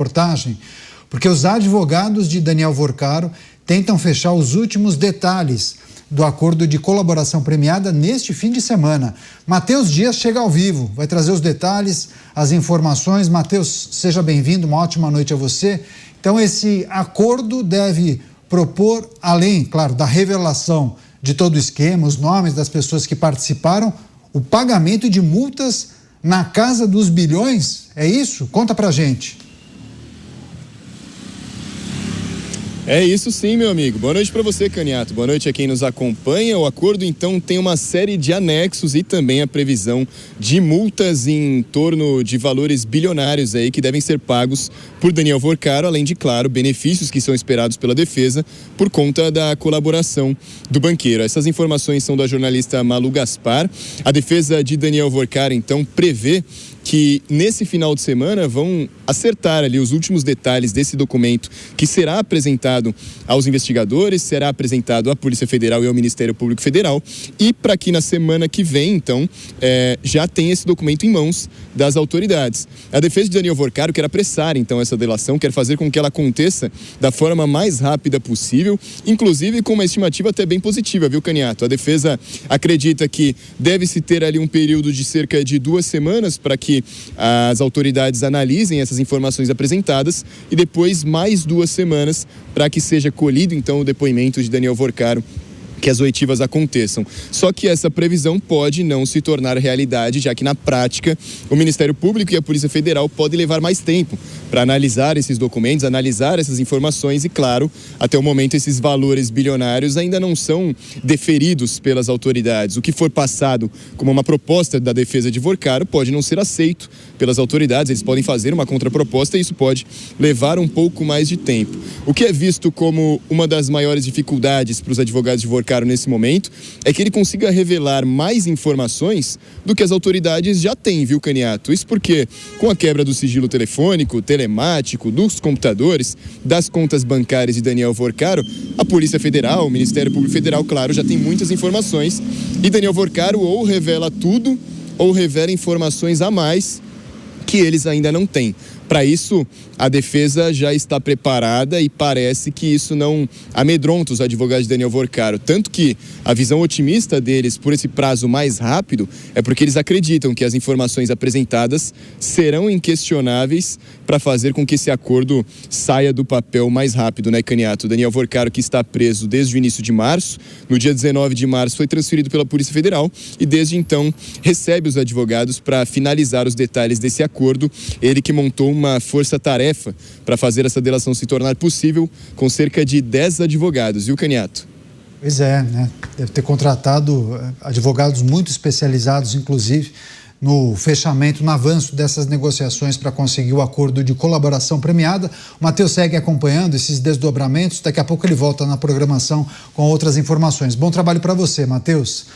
reportagem, porque os advogados de Daniel Vorcaro tentam fechar os últimos detalhes do acordo de colaboração premiada neste fim de semana. Matheus Dias chega ao vivo, vai trazer os detalhes, as informações. Matheus, seja bem-vindo, uma ótima noite a você. Então, esse acordo deve propor, além, claro, da revelação de todo o esquema, os nomes das pessoas que participaram, o pagamento de multas na casa dos bilhões. É isso? Conta pra gente. É isso sim, meu amigo. Boa noite para você, Caniato. Boa noite a quem nos acompanha. O acordo, então, tem uma série de anexos e também a previsão de multas em torno de valores bilionários aí que devem ser pagos por Daniel Vorcaro, além de, claro, benefícios que são esperados pela defesa por conta da colaboração do banqueiro. Essas informações são da jornalista Malu Gaspar. A defesa de Daniel Vorcaro, então, prevê que nesse final de semana vão acertar ali os últimos detalhes desse documento que será apresentado aos investigadores, será apresentado à Polícia Federal e ao Ministério Público Federal, e para que na semana que vem, então, já tenha esse documento em mãos das autoridades. A defesa de Daniel Vorcaro quer apressar, então, essa delação, quer fazer com que ela aconteça da forma mais rápida possível, inclusive com uma estimativa até bem positiva, viu, Caniato? A defesa acredita que deve-se ter ali um período de cerca de 2 semanas para que as autoridades analisem essas informações apresentadas e depois mais 2 semanas para que seja colhido, então, o depoimento de Daniel Vorcaro, que as oitivas aconteçam. Só que essa previsão pode não se tornar realidade, já que na prática o Ministério Público e a Polícia Federal podem levar mais tempo para analisar esses documentos, analisar essas informações e, claro, até o momento esses valores bilionários ainda não são deferidos pelas autoridades. O que for passado como uma proposta da defesa de Vorcaro pode não ser aceito pelas autoridades, eles podem fazer uma contraproposta e isso pode levar um pouco mais de tempo. O que é visto como uma das maiores dificuldades para os advogados de Vorcaro nesse momento é que ele consiga revelar mais informações do que as autoridades já têm, viu, Caniato? Isso porque, com a quebra do sigilo telefônico, telemático, dos computadores, das contas bancárias de Daniel Vorcaro, a Polícia Federal, o Ministério Público Federal, claro, já tem muitas informações e Daniel Vorcaro ou revela tudo ou revela informações a mais que eles ainda não têm. Para isso, a defesa já está preparada e parece que isso não amedronta os advogados de Daniel Vorcaro. Tanto que a visão otimista deles por esse prazo mais rápido é porque eles acreditam que as informações apresentadas serão inquestionáveis para fazer com que esse acordo saia do papel mais rápido, né, Caniato? Daniel Vorcaro, que está preso desde o início de março, no dia 19 de março foi transferido pela Polícia Federal e desde então recebe os advogados para finalizar os detalhes desse acordo. Ele que montou uma força-tarefa para fazer essa delação se tornar possível com cerca de 10 advogados, viu, Caniato? Pois é, né? Deve ter contratado advogados muito especializados, inclusive, no fechamento, no avanço dessas negociações para conseguir o acordo de colaboração premiada. O Matheus segue acompanhando esses desdobramentos, daqui a pouco ele volta na programação com outras informações. Bom trabalho para você, Matheus.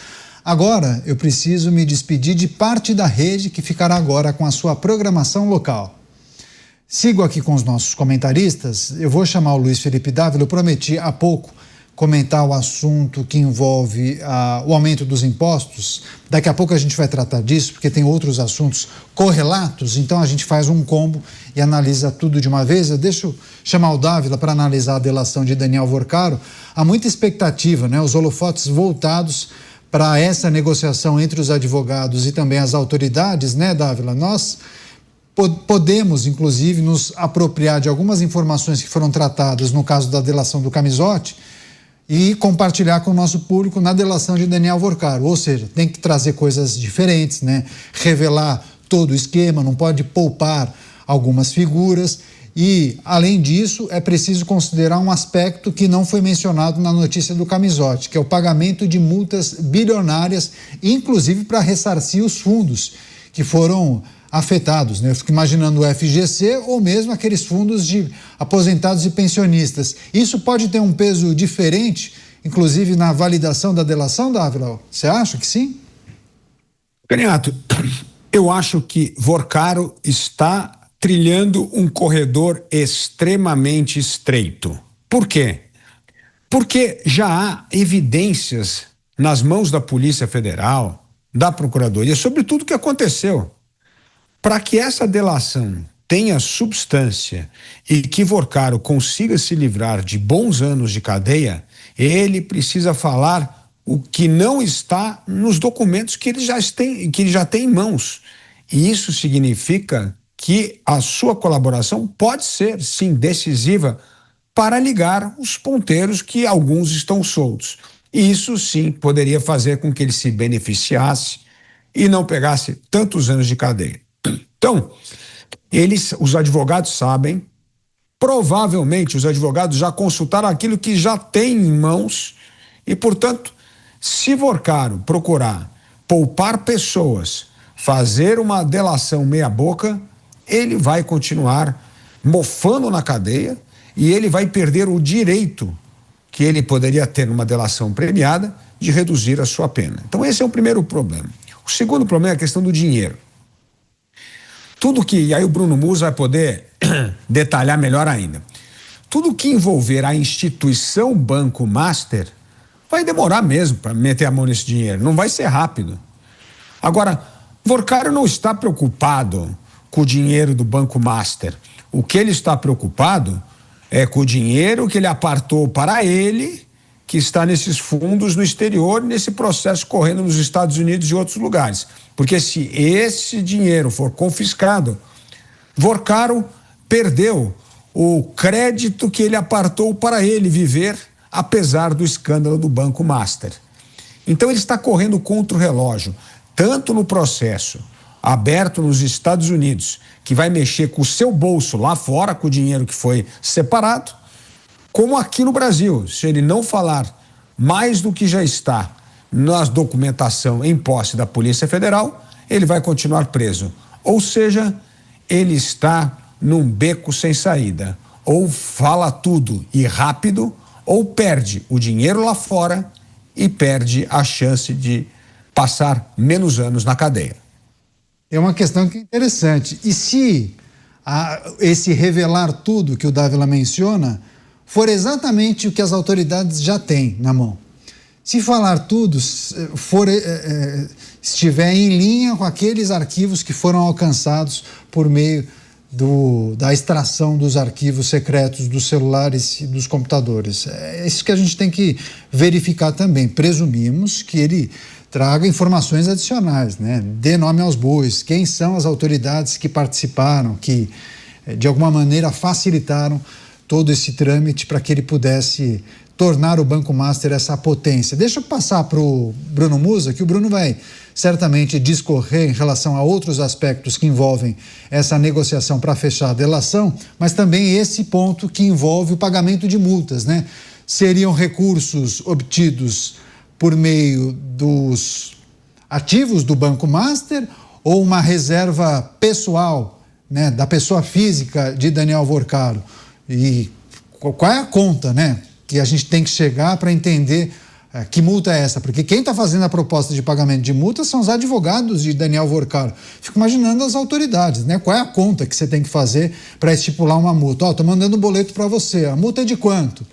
Agora, eu preciso me despedir de parte da rede que ficará agora com a sua programação local. Sigo aqui com os nossos comentaristas. Eu vou chamar o Luiz Felipe Dávila. Eu prometi há pouco comentar o assunto que envolve o aumento dos impostos. Daqui a pouco a gente vai tratar disso, porque tem outros assuntos correlatos, então a gente faz um combo e analisa tudo de uma vez. Eu deixo chamar o Dávila para analisar a delação de Daniel Vorcaro. Há muita expectativa, né? Os holofotes voltados para essa negociação entre os advogados e também as autoridades, né, Dávila? Nós podemos, inclusive, nos apropriar de algumas informações que foram tratadas no caso da delação do Camizotti e compartilhar com o nosso público na delação de Daniel Vorcaro. Ou seja, tem que trazer coisas diferentes, né? Revelar todo o esquema, não pode poupar algumas figuras. E, além disso, é preciso considerar um aspecto que não foi mencionado na notícia do Camizotti, que é o pagamento de multas bilionárias, inclusive para ressarcir os fundos que foram afetados, né? Eu fico imaginando o FGC ou mesmo aqueles fundos de aposentados e pensionistas. Isso pode ter um peso diferente, inclusive na validação da delação, Dávila? Você acha que sim? Caniato, eu acho que Vorcaro está trilhando um corredor extremamente estreito. Por quê? Porque já há evidências nas mãos da Polícia Federal, da Procuradoria, sobre tudo o que aconteceu. Para que essa delação tenha substância e que Vorcaro consiga se livrar de bons anos de cadeia, ele precisa falar o que não está nos documentos que ele já tem em mãos. E isso significa que a sua colaboração pode ser, sim, decisiva para ligar os ponteiros que alguns estão soltos. E isso, sim, poderia fazer com que ele se beneficiasse e não pegasse tantos anos de cadeia. Então, os advogados sabem, provavelmente os advogados já consultaram aquilo que já tem em mãos e, portanto, se Vorcaro procurar poupar pessoas, fazer uma delação meia-boca, ele vai continuar mofando na cadeia e ele vai perder o direito que ele poderia ter numa delação premiada de reduzir a sua pena. Então esse é o primeiro problema. O segundo problema é a questão do dinheiro. E aí o Bruno Musa vai poder detalhar melhor ainda. Tudo que envolver a instituição Banco Master vai demorar mesmo para meter a mão nesse dinheiro, não vai ser rápido. Agora, Vorcaro não está preocupado com o dinheiro do Banco Master. O que ele está preocupado é com o dinheiro que ele apartou para ele, que está nesses fundos no exterior, nesse processo correndo nos Estados Unidos e outros lugares. Porque se esse dinheiro for confiscado, Vorcaro perdeu o crédito que ele apartou para ele viver, apesar do escândalo do Banco Master. Então ele está correndo contra o relógio, tanto no processo aberto nos Estados Unidos, que vai mexer com o seu bolso lá fora, com o dinheiro que foi separado, como aqui no Brasil. Se ele não falar mais do que já está na documentação em posse da Polícia Federal, ele vai continuar preso. Ou seja, ele está num beco sem saída. Ou fala tudo e rápido, ou perde o dinheiro lá fora e perde a chance de passar menos anos na cadeia. É uma questão que é interessante. E se esse revelar tudo que o Dávila menciona for exatamente o que as autoridades já têm na mão? Se falar tudo estiver em linha com aqueles arquivos que foram alcançados por meio da extração dos arquivos secretos dos celulares e dos computadores. É isso que a gente tem que verificar também. Presumimos que ele traga informações adicionais, né? Dê nome aos bois, quem são as autoridades que participaram, que de alguma maneira facilitaram todo esse trâmite para que ele pudesse tornar o Banco Master essa potência. Deixa eu passar para o Bruno Musa, que o Bruno vai certamente discorrer em relação a outros aspectos que envolvem essa negociação para fechar a delação, mas também esse ponto que envolve o pagamento de multas, né? Seriam recursos obtidos por meio dos ativos do Banco Master ou uma reserva pessoal, né, da pessoa física de Daniel Vorcaro? E qual é a conta, né, que a gente tem que chegar para entender que multa é essa? Porque quem está fazendo a proposta de pagamento de multa são os advogados de Daniel Vorcaro. Fico imaginando as autoridades, né? Qual é a conta que você tem que fazer para estipular uma multa? Estou mandando um boleto para você, a multa é de quanto?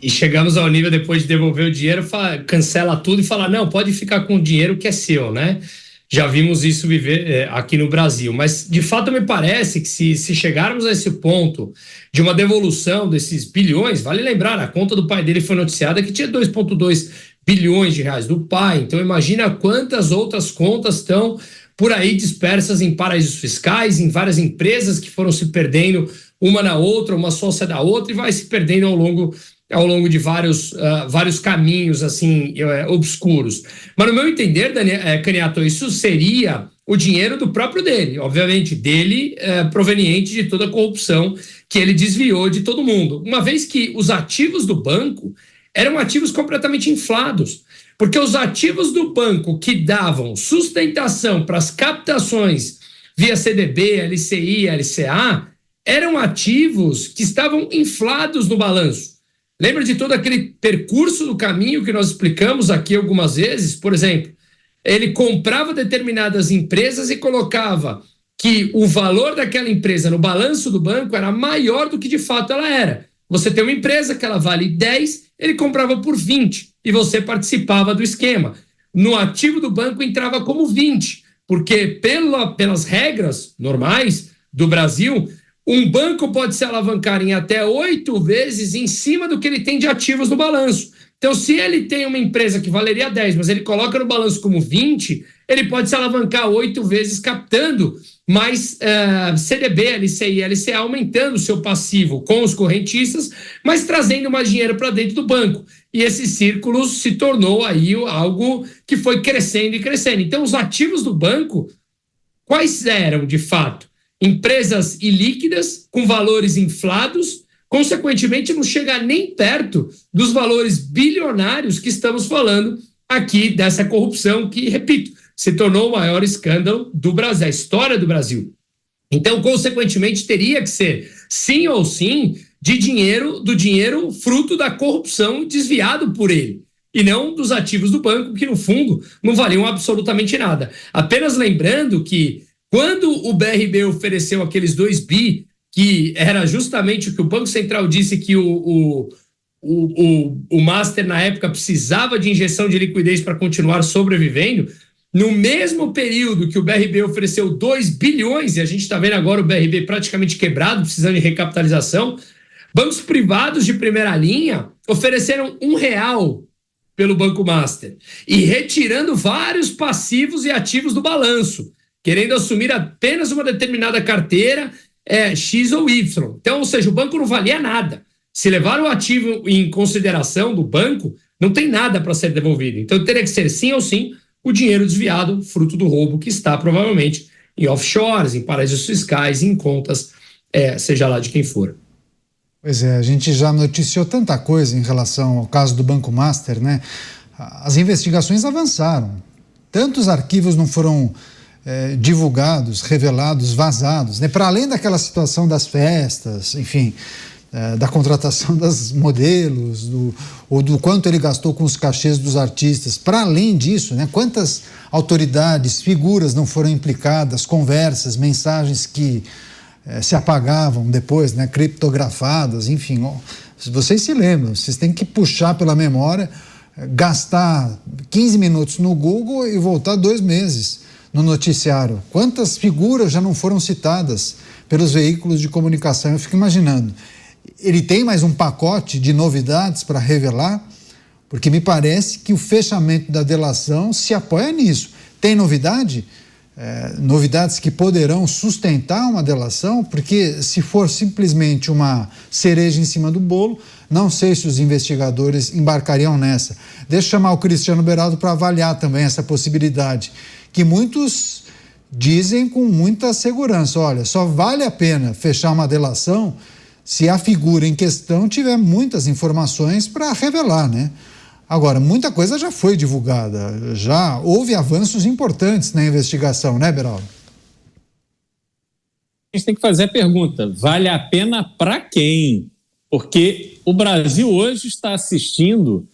E chegamos ao nível, depois de devolver o dinheiro, cancela tudo e fala, não, pode ficar com o dinheiro que é seu, né? Já vimos isso viver aqui no Brasil. Mas, de fato, me parece que se chegarmos a esse ponto de uma devolução desses bilhões, vale lembrar, a conta do pai dele foi noticiada que tinha 2,2 bilhões de reais do pai. Então, imagina quantas outras contas estão por aí dispersas em paraísos fiscais, em várias empresas que foram se perdendo uma na outra, uma sócia da outra, e vai se perdendo ao longo de vários caminhos assim obscuros. Mas no meu entender, Caniato, isso seria o dinheiro do próprio dele, obviamente, dele proveniente de toda a corrupção que ele desviou de todo mundo. Uma vez que os ativos do banco eram ativos completamente inflados, porque os ativos do banco que davam sustentação para as captações via CDB, LCI, LCA, eram ativos que estavam inflados no balanço. Lembra de todo aquele percurso do caminho que nós explicamos aqui algumas vezes? Por exemplo, ele comprava determinadas empresas e colocava que o valor daquela empresa no balanço do banco era maior do que de fato ela era. Você tem uma empresa que ela vale 10, ele comprava por 20 e você participava do esquema. No ativo do banco entrava como 20, porque pelas regras normais do Brasil, um banco pode se alavancar em até 8 vezes em cima do que ele tem de ativos no balanço. Então, se ele tem uma empresa que valeria 10, mas ele coloca no balanço como 20, ele pode se alavancar 8 vezes captando mais CDB, LCI e LCA, aumentando o seu passivo com os correntistas, mas trazendo mais dinheiro para dentro do banco. E esse círculo se tornou aí algo que foi crescendo e crescendo. Então, os ativos do banco, quais eram, de fato? Empresas ilíquidas, com valores inflados, consequentemente não chega nem perto dos valores bilionários que estamos falando aqui dessa corrupção que, repito, se tornou o maior escândalo do Brasil, da história do Brasil. Então, consequentemente, teria que ser, sim ou sim, do dinheiro fruto da corrupção desviado por ele, e não dos ativos do banco, que, no fundo, não valiam absolutamente nada. Apenas lembrando que, quando o BRB ofereceu aqueles 2 bi, que era justamente o que o Banco Central disse que o Master, na época, precisava de injeção de liquidez para continuar sobrevivendo, no mesmo período que o BRB ofereceu 2 bilhões, e a gente está vendo agora o BRB praticamente quebrado, precisando de recapitalização, bancos privados de primeira linha ofereceram R$1 pelo Banco Master, e retirando vários passivos e ativos do balanço, querendo assumir apenas uma determinada carteira, X ou Y. Então, ou seja, o banco não valia nada. Se levar o ativo em consideração do banco, não tem nada para ser devolvido. Então, teria que ser sim ou sim o dinheiro desviado, fruto do roubo, que está provavelmente em offshores, em paraísos fiscais, em contas, seja lá de quem for. Pois é, a gente já noticiou tanta coisa em relação ao caso do Banco Master, né? As investigações avançaram. Tantos arquivos não foram divulgados, revelados, vazados, né? Para além daquela situação das festas, enfim, da contratação das modelos, ou do quanto ele gastou com os cachês dos artistas. Para além disso, né? Quantas autoridades, figuras não foram implicadas, conversas, mensagens que se apagavam depois, né? Criptografadas, enfim. Se vocês se lembram, vocês têm que puxar pela memória, gastar 15 minutos no Google e voltar 2 meses no noticiário. Quantas figuras já não foram citadas pelos veículos de comunicação? Eu fico imaginando, ele tem mais um pacote de novidades para revelar? Porque me parece que o fechamento da delação se apoia nisso. Tem novidade? Novidades que poderão sustentar uma delação? Porque se for simplesmente uma cereja em cima do bolo, não sei se os investigadores embarcariam nessa. Deixa eu chamar o Cristiano Beraldo para avaliar também essa possibilidade, que muitos dizem com muita segurança. Olha, só vale a pena fechar uma delação se a figura em questão tiver muitas informações para revelar, né? Agora, muita coisa já foi divulgada, já houve avanços importantes na investigação, né, Beraldo? A gente tem que fazer a pergunta, vale a pena para quem? Porque o Brasil hoje está assistindo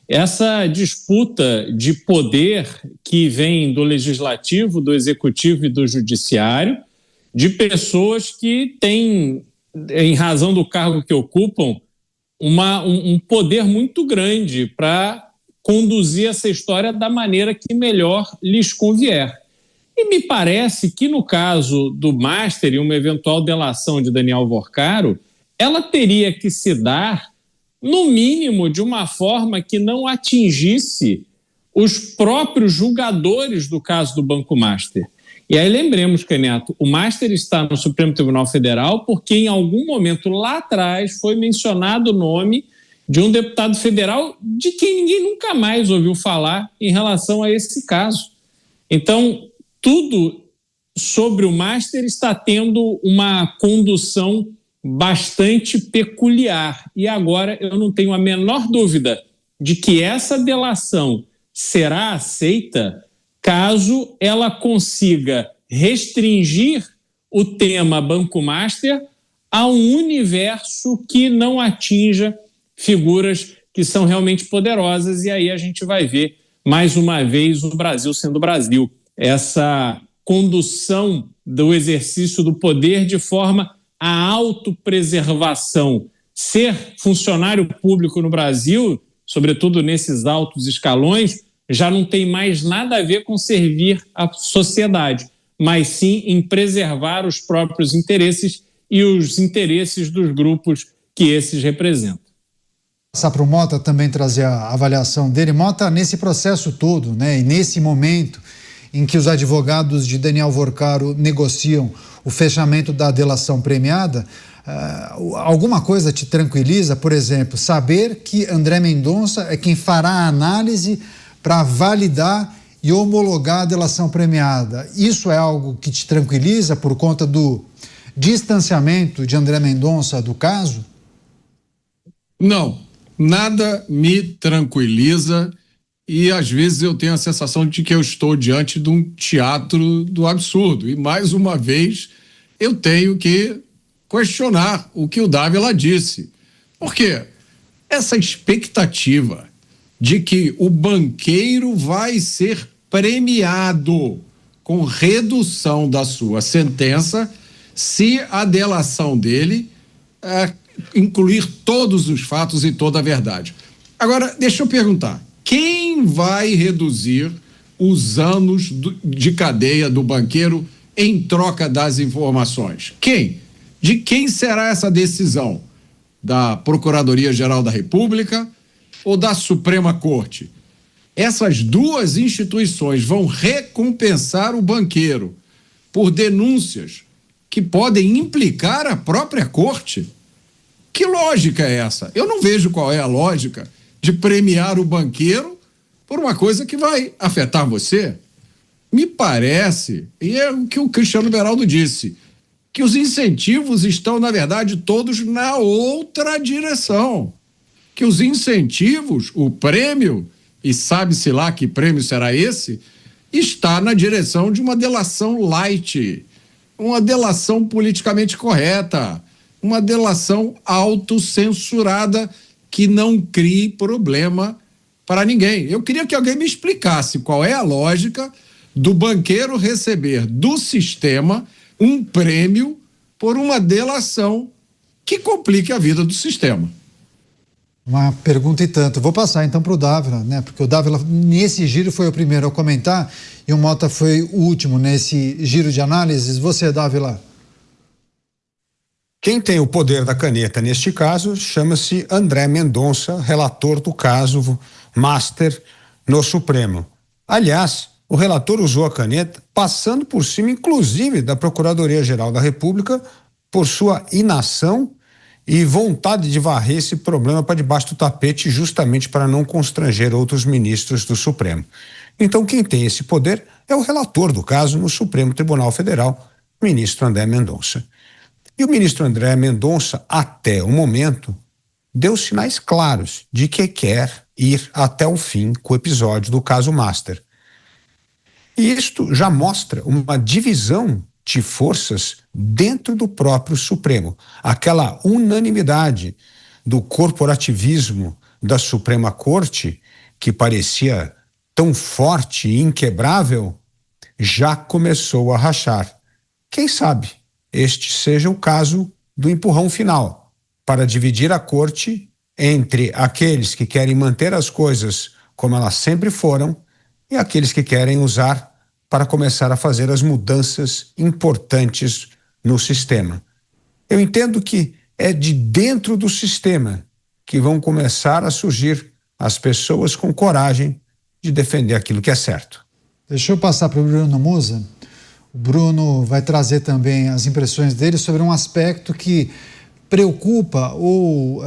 essa disputa de poder que vem do legislativo, do executivo e do judiciário, de pessoas que têm, em razão do cargo que ocupam, um poder muito grande para conduzir essa história da maneira que melhor lhes convier. E me parece que, no caso do Master e uma eventual delação de Daniel Vorcaro, ela teria que se dar, no mínimo, de uma forma que não atingisse os próprios julgadores do caso do Banco Master. E aí lembremos, Caneto, o Master está no Supremo Tribunal Federal porque em algum momento lá atrás foi mencionado o nome de um deputado federal de quem ninguém nunca mais ouviu falar em relação a esse caso. Então, tudo sobre o Master está tendo uma condução bastante peculiar. E agora eu não tenho a menor dúvida de que essa delação será aceita caso ela consiga restringir o tema Banco Master a um universo que não atinja figuras que são realmente poderosas. E aí a gente vai ver, mais uma vez, o Brasil sendo o Brasil. Essa condução do exercício do poder de forma à autopreservação. Ser funcionário público no Brasil, sobretudo nesses altos escalões, já não tem mais nada a ver com servir a sociedade, mas sim em preservar os próprios interesses e os interesses dos grupos que esses representam. Passar para o Mota também trazer a avaliação dele. Mota, nesse processo todo, né, e nesse momento em que os advogados de Daniel Vorcaro negociam o fechamento da delação premiada, alguma coisa te tranquiliza? Por exemplo, saber que André Mendonça é quem fará a análise para validar e homologar a delação premiada. Isso é algo que te tranquiliza por conta do distanciamento de André Mendonça do caso? Não, nada me tranquiliza e às vezes eu tenho a sensação de que eu estou diante de um teatro do absurdo. E mais uma vez eu tenho que questionar o que o Dávila disse. Por quê? Essa expectativa de que o banqueiro vai ser premiado com redução da sua sentença se a delação dele incluir todos os fatos e toda a verdade. Agora, deixa eu perguntar, quem vai reduzir os anos de cadeia do banqueiro em troca das informações? Quem? De quem será essa decisão? Da Procuradoria-Geral da República ou da Suprema Corte? Essas duas instituições vão recompensar o banqueiro por denúncias que podem implicar a própria corte? Que lógica é essa? Eu não vejo qual é a lógica de premiar o banqueiro por uma coisa que vai afetar você. Me parece, e é o que o Cristiano Beraldo disse, que os incentivos estão, na verdade, todos na outra direção. Que os incentivos, o prêmio, e sabe-se lá que prêmio será esse, está na direção de uma delação light, uma delação politicamente correta, uma delação autocensurada que não crie problema para ninguém. Eu queria que alguém me explicasse qual é a lógica do banqueiro receber do sistema um prêmio por uma delação que complique a vida do sistema. Uma pergunta e tanto. Vou passar então para o Dávila, né? Porque o Dávila, nesse giro, foi o primeiro a comentar e o Mota foi o último nesse giro de análises. Você, Dávila? Quem tem o poder da caneta neste caso chama-se André Mendonça, relator do caso Master no Supremo. Aliás, o relator usou a caneta passando por cima, inclusive, da Procuradoria-Geral da República por sua inação e vontade de varrer esse problema para debaixo do tapete justamente para não constranger outros ministros do Supremo. Então, quem tem esse poder é o relator do caso no Supremo Tribunal Federal, o ministro André Mendonça. E o ministro André Mendonça, até o momento, deu sinais claros de que quer ir até o fim com o episódio do caso Master. E isto já mostra uma divisão de forças dentro do próprio Supremo. Aquela unanimidade do corporativismo da Suprema Corte, que parecia tão forte e inquebrável, já começou a rachar. Quem sabe este seja o caso do empurrão final, para dividir a corte entre aqueles que querem manter as coisas como elas sempre foram e aqueles que querem usar para começar a fazer as mudanças importantes no sistema. Eu entendo que é de dentro do sistema que vão começar a surgir as pessoas com coragem de defender aquilo que é certo. Deixa eu passar para o Bruno Musa. O Bruno vai trazer também as impressões dele sobre um aspecto que preocupa ou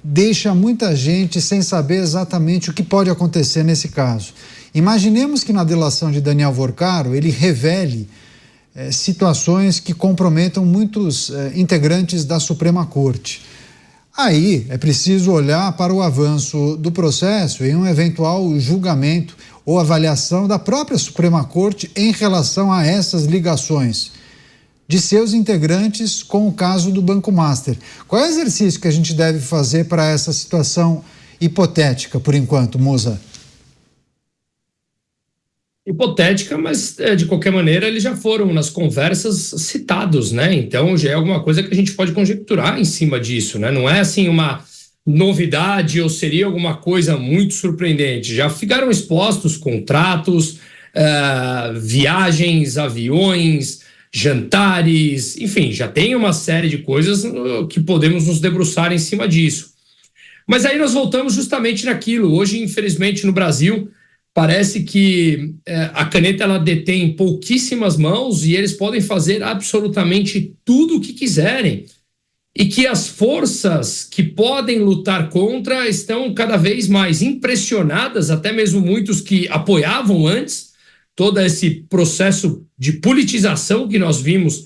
deixa muita gente sem saber exatamente o que pode acontecer nesse caso. Imaginemos que na delação de Daniel Vorcaro ele revele situações que comprometam muitos integrantes da Suprema Corte. Aí é preciso olhar para o avanço do processo em um eventual julgamento ou avaliação da própria Suprema Corte em relação a essas ligações de seus integrantes com o caso do Banco Master. Qual é o exercício que a gente deve fazer para essa situação hipotética, por enquanto, Musa? Hipotética, mas de qualquer maneira eles já foram nas conversas citados, né? Então já é alguma coisa que a gente pode conjecturar em cima disso, né? Não é assim uma novidade ou seria alguma coisa muito surpreendente. Já ficaram expostos contratos, viagens, aviões, jantares, enfim, já tem uma série de coisas que podemos nos debruçar em cima disso. Mas aí nós voltamos justamente naquilo. Hoje, infelizmente, no Brasil, parece que a caneta ela detém pouquíssimas mãos e eles podem fazer absolutamente tudo o que quiserem. E que as forças que podem lutar contra estão cada vez mais impressionadas, até mesmo muitos que apoiavam antes todo esse processo de politização que nós vimos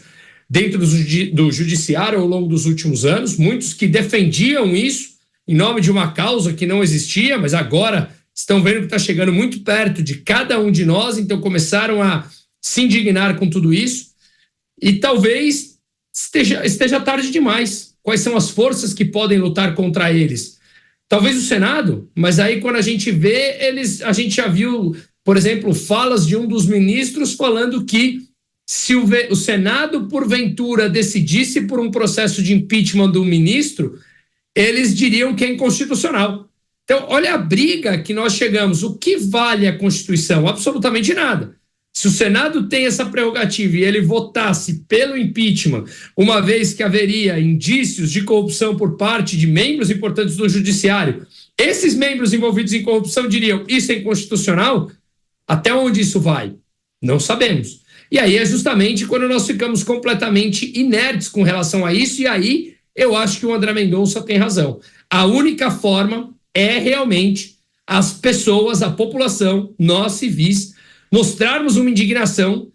dentro do judiciário ao longo dos últimos anos, muitos que defendiam isso em nome de uma causa que não existia, mas agora estão vendo que está chegando muito perto de cada um de nós, então começaram a se indignar com tudo isso, e talvez esteja tarde demais. Quais são as forças que podem lutar contra eles? Talvez o Senado, mas aí quando a gente vê, a gente já viu, por exemplo, falas de um dos ministros falando que se o Senado, porventura, decidisse por um processo de impeachment do ministro, eles diriam que é inconstitucional. Então, olha a briga que nós chegamos. O que vale a Constituição? Absolutamente nada. Se o Senado tem essa prerrogativa e ele votasse pelo impeachment, uma vez que haveria indícios de corrupção por parte de membros importantes do judiciário, esses membros envolvidos em corrupção diriam isso é inconstitucional? Até onde isso vai? Não sabemos. E aí é justamente quando nós ficamos completamente inertes com relação a isso, e aí eu acho que o André Mendonça tem razão. A única forma é realmente as pessoas, a população, nós civis, mostrarmos uma indignação,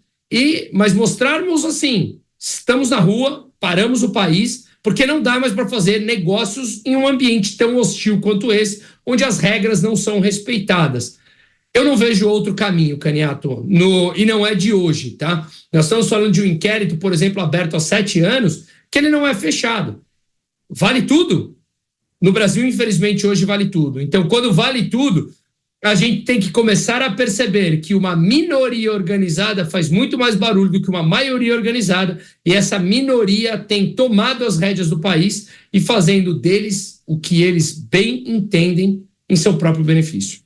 mas mostrarmos assim, estamos na rua, paramos o país, porque não dá mais para fazer negócios em um ambiente tão hostil quanto esse, onde as regras não são respeitadas. Eu não vejo outro caminho, Caniato, e não é de hoje, tá? Nós estamos falando de um inquérito, por exemplo, aberto há 7 anos, que ele não é fechado. Vale tudo? No Brasil, infelizmente, hoje vale tudo. Então, quando vale tudo, a gente tem que começar a perceber que uma minoria organizada faz muito mais barulho do que uma maioria organizada, e essa minoria tem tomado as rédeas do país e fazendo deles o que eles bem entendem em seu próprio benefício.